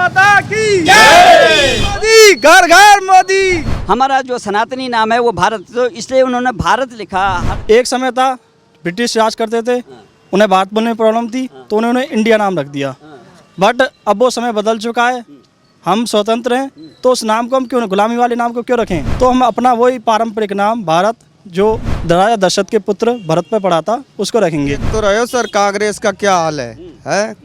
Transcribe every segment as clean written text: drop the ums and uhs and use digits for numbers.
माता की जय। मोदी घर घर मोदी। हमारा जो सनातनी नाम है वो भारत, तो इसलिए उन्होंने भारत लिखा। एक समय था ब्रिटिश राज करते थे, उन्हें भारत बनने में प्रॉब्लम थी तो उन्होंने इंडिया नाम रख दिया। बट अब वो समय बदल चुका है, हम स्वतंत्र हैं, तो उस नाम को हम क्यों, गुलामी वाले नाम को क्यों रखें। तो हम अपना वही पारंपरिक नाम भारत, जो राजा दशरथ के पुत्र भरत पे पड़ा था, उसको रखेंगे। तो रहे सर, कांग्रेस का क्या हाल है?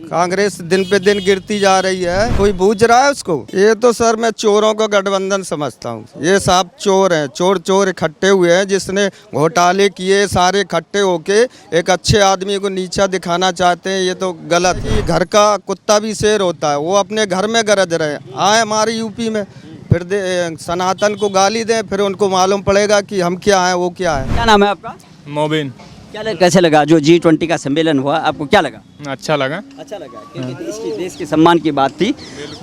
कांग्रेस दिन पे दिन गिरती जा रही है, कोई बूझ रहा है उसको? ये तो सर मैं चोरों का गठबंधन समझता हूँ। ये सब चोर हैं, चोर चोर इकट्ठे हुए हैं, जिसने घोटाले किए सारे इकट्ठे होके एक अच्छे आदमी को नीचा दिखाना चाहते हैं। ये तो गलत है। घर का कुत्ता भी शेर होता है, वो अपने घर में गरज रहे आए हमारे यूपी में, फिर सनातन को गाली दें, फिर उनको मालूम पड़ेगा कि हम क्या हैं वो क्या है। क्या नाम है आपका? मोबिन। कैसे लगा जो G20 का सम्मेलन हुआ, आपको क्या लगा? अच्छा लगा। अच्छा लगा, क्योंकि देश के सम्मान की बात थी,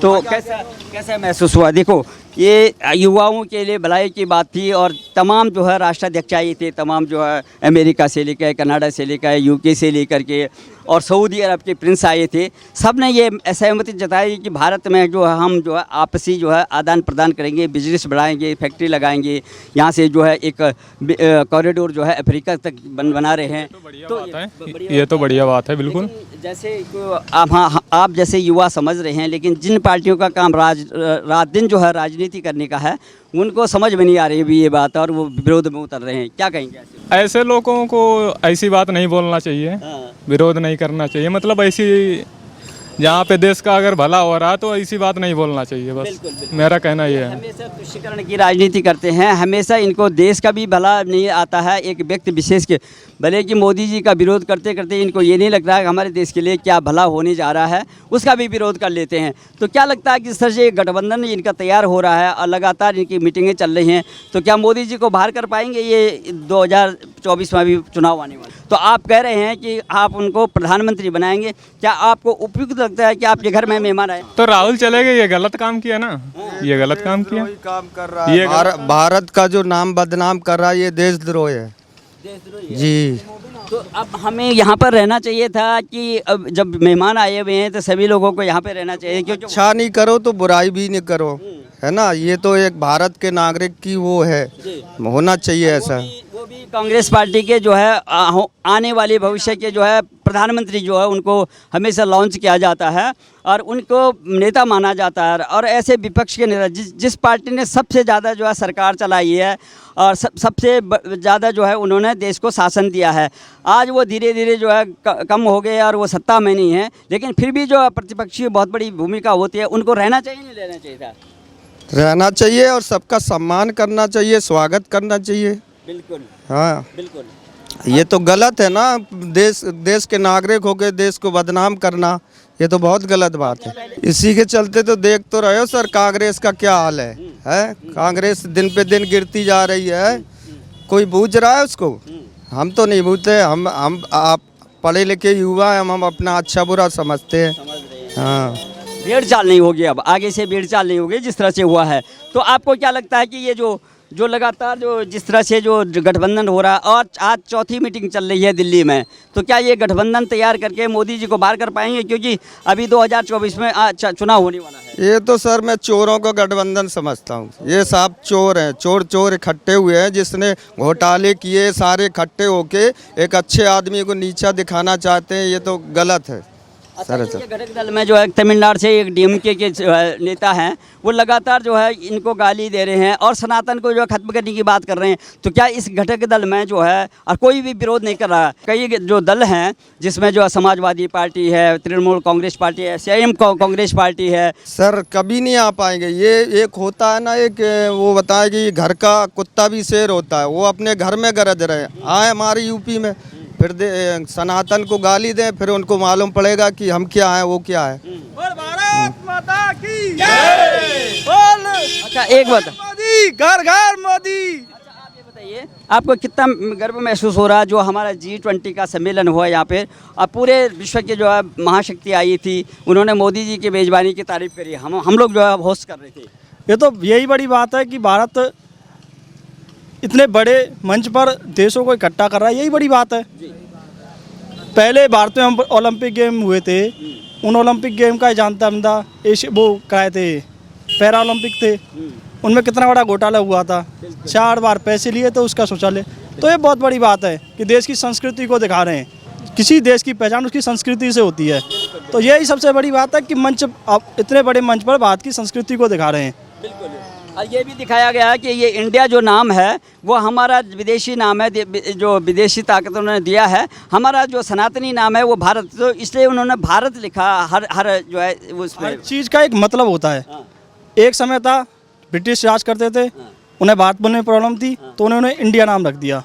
तो कैसा महसूस हुआ? देखो, ये युवाओं के लिए भलाई की बात थी, और तमाम जो है राष्ट्राध्यक्ष आए थे, तमाम जो है अमेरिका से लेकर, कनाडा से लेकर, यूके से लेकर के, और सऊदी अरब के प्रिंस आए थे। सब ने ये सहमति जताई कि भारत में जो है हम जो है आपसी जो है आदान प्रदान करेंगे, बिजनेस बढ़ाएंगे, फैक्ट्री लगाएंगे, यहाँ से जो है एक कॉरिडोर जो है अफ्रीका तक बना रहे हैं। ये तो बढ़िया बात है, बिल्कुल। जैसे आप जैसे युवा समझ रहे हैं, लेकिन जिन पार्टियों का काम रात दिन जो है राजनीति करने का है, उनको समझ में नहीं आ रही भी ये बात, और वो विरोध में उतर रहे हैं। क्या कहेंगे ऐसे लोगों को? ऐसी बात नहीं बोलना चाहिए, विरोध नहीं करना चाहिए। मतलब ऐसी, जहाँ पे देश का अगर भला हो रहा है तो ऐसी बात नहीं बोलना चाहिए, बस बिल्कुल। मेरा कहना ये है। हमेशा तुष्टीकरण की राजनीति करते हैं, हमेशा इनको देश का भी भला नहीं आता है, एक व्यक्ति विशेष के। भले कि मोदी जी का विरोध करते करते इनको ये नहीं लगता है कि हमारे देश के लिए क्या भला होने जा रहा है, उसका भी विरोध कर लेते हैं। तो क्या लगता है कि इस तरह से गठबंधन इनका तैयार हो रहा है और लगातार इनकी मीटिंगें चल रही हैं, तो क्या मोदी जी को बाहर कर पाएंगे ये 2024 में भी चुनाव आने वाले? तो आप कह रहे हैं कि आप उनको प्रधानमंत्री बनाएंगे, क्या आपको उपयुक्त लगता है कि आपके घर में मेहमान आए? तो राहुल चले गए, ये गलत काम किया ना, ये गलत काम किया। काम कर रहा है, भारत का जो नाम बदनाम कर रहा है, ये देशद्रोह है जी। तो अब हमें यहाँ पर रहना चाहिए था कि अब जब मेहमान आए हुए हैं तो सभी लोगों को यहाँ पे रहना चाहिए, क्योंकि अच्छा नहीं करो तो बुराई भी नहीं करो, है ना। ये तो एक भारत के नागरिक की वो है, होना चाहिए ऐसा। वो भी कांग्रेस पार्टी के जो है आने वाले भविष्य के जो है प्रधानमंत्री जो है, उनको हमेशा लॉन्च किया जाता है और उनको नेता माना जाता है। और ऐसे विपक्ष के नेता जिस पार्टी ने सबसे ज़्यादा जो है सरकार चलाई है और सबसे ज़्यादा जो है उन्होंने देश को शासन दिया है, आज वो धीरे धीरे जो है कम हो गए और वो सत्ता में नहीं है, लेकिन फिर भी जो प्रतिपक्षी की बहुत बड़ी भूमिका होती है, उनको रहना चाहिए नहीं रहना चाहिए था? रहना चाहिए और सबका सम्मान करना चाहिए, स्वागत करना चाहिए। बिल्कुल, हाँ बिल्कुल। ये तो गलत है ना, देश के नागरिक होकर देश को बदनाम करना, ये तो बहुत गलत बात है। इसी के चलते तो देख तो रहे हो सर, कांग्रेस का क्या हाल है? कांग्रेस दिन पे दिन गिरती जा रही है, कोई बूझ रहा है उसको? हम तो नहीं बूझते, हम आप पढ़े लिखे युवा हैं, हम अपना अच्छा बुरा समझते हैं। हाँ, भेड़ चाल नहीं होगी, अब आगे से भेड़ चाल नहीं होगी जिस तरह से हुआ है। तो आपको क्या लगता है कि ये जो लगातार जिस तरह से जो गठबंधन हो रहा है, और आज चौथी मीटिंग चल रही है दिल्ली में, तो क्या ये गठबंधन तैयार करके मोदी जी को बाहर कर पाएंगे? क्योंकि अभी 2024 में चुनाव होने वाला है। ये तो सर मैं चोरों का गठबंधन समझता हूँ। ये सब चोर हैं, चोर चोर इकट्ठे हुए हैं, जिसने घोटाले किए सारे इकट्ठे होके एक अच्छे आदमी को नीचा दिखाना चाहते हैं। ये तो गलत है। अच्छा, ये घटक दल में जो है तमिलनाडु से एक DMK के नेता हैं, वो लगातार जो है इनको गाली दे रहे हैं और सनातन को जो है खत्म करने की बात कर रहे हैं। तो क्या इस घटक दल में जो है और कोई भी विरोध नहीं कर रहा है? कई जो दल हैं जिसमें जो समाजवादी पार्टी है, तृणमूल कांग्रेस पार्टी है, CIM कांग्रेस पार्टी है। सर कभी नहीं आ पाएंगे। ये एक होता है ना, एक वो बताए कि घर का कुत्ता भी शेर होता है, वो अपने घर में गरज रहे आए हमारे यूपी में, फिर सनातन को गाली दें, फिर उनको मालूम पड़ेगा कि हम क्या हैं वो क्या है। भारत माता की जय। अच्छा, एक बात, मोदी घर घर मोदी। अच्छा, आप ये बताइए, आपको कितना गर्व महसूस हो रहा है जो हमारा G20 का सम्मेलन हुआ यहाँ पे, और पूरे विश्व के जो है महाशक्ति आई थी, उन्होंने मोदी जी की मेजबानी की तारीफ करी, हम लोग जो है होस्ट कर रहे थे। ये तो यही बड़ी बात है कि भारत इतने बड़े मंच पर देशों को इकट्ठा कर रहा है, यही बड़ी बात है। पहले भारत में ओलंपिक गेम हुए थे, उन ओलंपिक गेम का ही जानता बंदा। वो कराए थे पैरा ओलंपिक थे, उनमें कितना बड़ा घोटाला हुआ था, 4 बार पैसे लिए तो उसका शौचालय। तो ये बहुत बड़ी बात है कि देश की संस्कृति को दिखा रहे हैं। किसी देश की पहचान उसकी संस्कृति से होती है, तो यही सबसे बड़ी बात है कि मंच अब इतने बड़े मंच पर भारत की संस्कृति को दिखा रहे हैं। और ये भी दिखाया गया है कि ये इंडिया जो नाम है वो हमारा विदेशी नाम है, जो विदेशी ताकतों ने दिया है। हमारा जो सनातनी नाम है वो भारत, तो इसलिए उन्होंने भारत लिखा हर जो है उसमें। हर चीज़ का एक मतलब होता है। एक समय था ब्रिटिश राज करते थे, उन्हें भारत बोलने में प्रॉब्लम थी, तो उन्होंने इंडिया नाम रख दिया।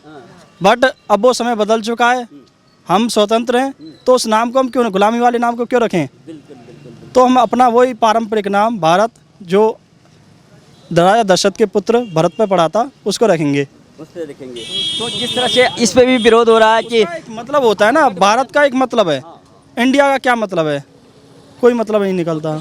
बट अब वो समय बदल चुका है, हम स्वतंत्र हैं, तो उस नाम को हम क्यों, गुलामी वाले नाम को क्यों रखें? तो हम अपना वही पारंपरिक नाम भारत, जो राजा दशरथ के पुत्र भरत पे पड़ा था, उसको रखेंगे। उससे रखेंगे। तो जिस तरह से इस पे भी विरोध हो रहा है कि एक मतलब होता है ना, भारत का एक मतलब है, इंडिया का क्या मतलब है? कोई मतलब नहीं निकलता।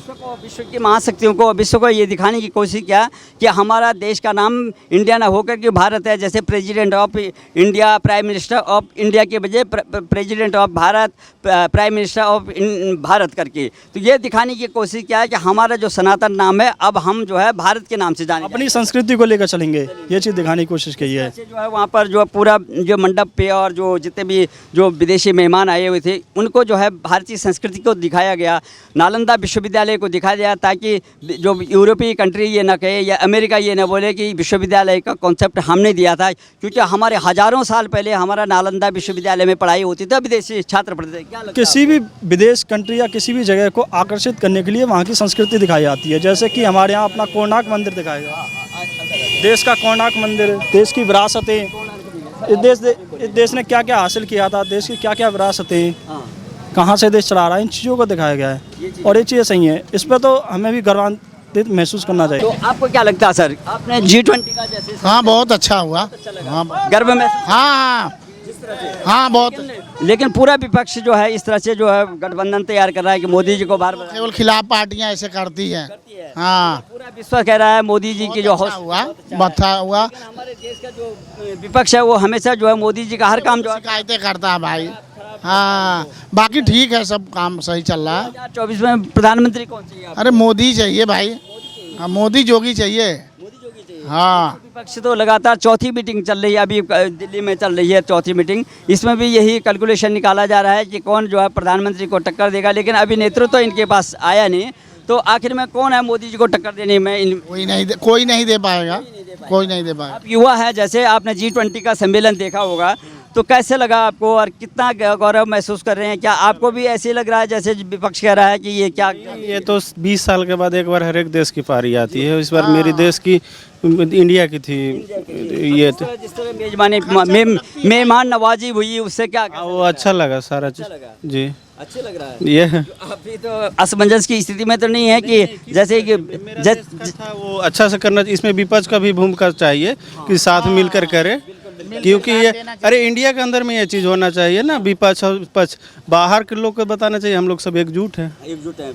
विश्व की महाशक्तियों को, विश्व को ये दिखाने की कोशिश किया कि हमारा देश का नाम इंडिया ना होकर के भारत है। जैसे president of India, prime minister of India के बजाय president of Bharat, prime minister of Bharat करके, तो ये दिखाने की कोशिश किया है कि हमारा जो सनातन नाम है अब हम जो है भारत के नाम से जाने अपनी संस्कृति को लेकर चलेंगे, ये चीज़ दिखाने की कोशिश की है। जो है वहाँ पर जो पूरा जो मंडप पे और जो जितने भी जो विदेशी मेहमान आए हुए थे उनको जो है भारतीय संस्कृति को दिखाया गया। नालंदा विश्वविद्यालय को दिखाया गया ताकि जो यूरोपीय कंट्री ये ना कहे या अमेरिका ये ना बोले कि विश्वविद्यालय का कॉन्सेप्ट हमने दिया था, क्योंकि हमारे हजारों साल पहले हमारा नालंदा विश्वविद्यालय में पढ़ाई होती थी, विदेशी छात्र पढ़ते थे। क्या लगता है? किसी भी विदेश कंट्री या किसी भी जगह को आकर्षित करने के लिए वहाँ की संस्कृति दिखाई जाती है। जैसे कि हमारे यहाँ अपना कोणार्क मंदिर दिखाएगा, देश का कोणार्क मंदिर, देश की विरासतें, इस देश ने क्या क्या हासिल किया था, देश की क्या क्या विरासतें, कहाँ से देश चला रहा है, इन चीज़ों को दिखाया गया है और ये चीज़ें सही है। इस पर तो हमें भी गर्वान्वित महसूस करना चाहिए। तो आपको क्या लगता है सर, आपने G20 का जैसे हाँ बहुत अच्छा हुआ, हाँ गर्व में? हाँ हाँ बहुत। लेकिन पूरा विपक्ष जो है इस तरह से जो है गठबंधन तैयार कर रहा है कि मोदी जी को बार बार, केवल खिलाफ पार्टियां ऐसे करती हैं। हाँ पूरा विश्व कह रहा है मोदी जी की जो अच्छा हुआ, अच्छा हुआ। हमारे देश का जो विपक्ष है वो हमेशा जो है मोदी जी का हर काम जो है शिकायतें करता है भाई। हाँ बाकी ठीक है, सब काम सही चल रहा है। 2024 में प्रधानमंत्री कौन चाहिए आपको? अरे मोदी चाहिए भाई, हाँ मोदी जोगी चाहिए। हाँ विपक्ष तो लगातार चौथी मीटिंग चल रही है, अभी दिल्ली में चल रही है चौथी मीटिंग। इसमें भी यही कैलकुलेशन निकाला जा रहा है कि कौन जो है प्रधानमंत्री को टक्कर देगा, लेकिन अभी नेतृत्व तो इनके पास आया नहीं। तो आखिर में कौन है मोदी जी को टक्कर देने में? कोई नहीं दे पाएगा, कोई नहीं दे पाएगा। आप युवा है, जैसे आपने G20 का सम्मेलन देखा होगा, तो कैसे लगा आपको और कितना गौरव महसूस कर रहे हैं? क्या आपको भी ऐसे लग रहा है जैसे विपक्ष कह रहा है कि ये क्या? ये तो 20 साल के बाद एक बार हर एक देश की पारी आती है। इस बार मेरी देश की, इंडिया की थी ये। जिस तरह मेजबानी मेहमान नवाजी हुई उससे क्या वो अच्छा लगा सारा चीज जी, अच्छे लग रहा है। ये अभी तो असमंजस की स्थिति में तो नहीं है कि जैसे कि था वो अच्छा से करना। इसमें विपक्ष का भी भूमिका चाहिए कि साथ मिलकर करे, क्योंकि ये अरे इंडिया के अंदर में ये चीज़ होना चाहिए ना, विपक्ष और पक्ष। बाहर के लोग को बताना चाहिए हम लोग सब एकजुट हैं। एकजुट है।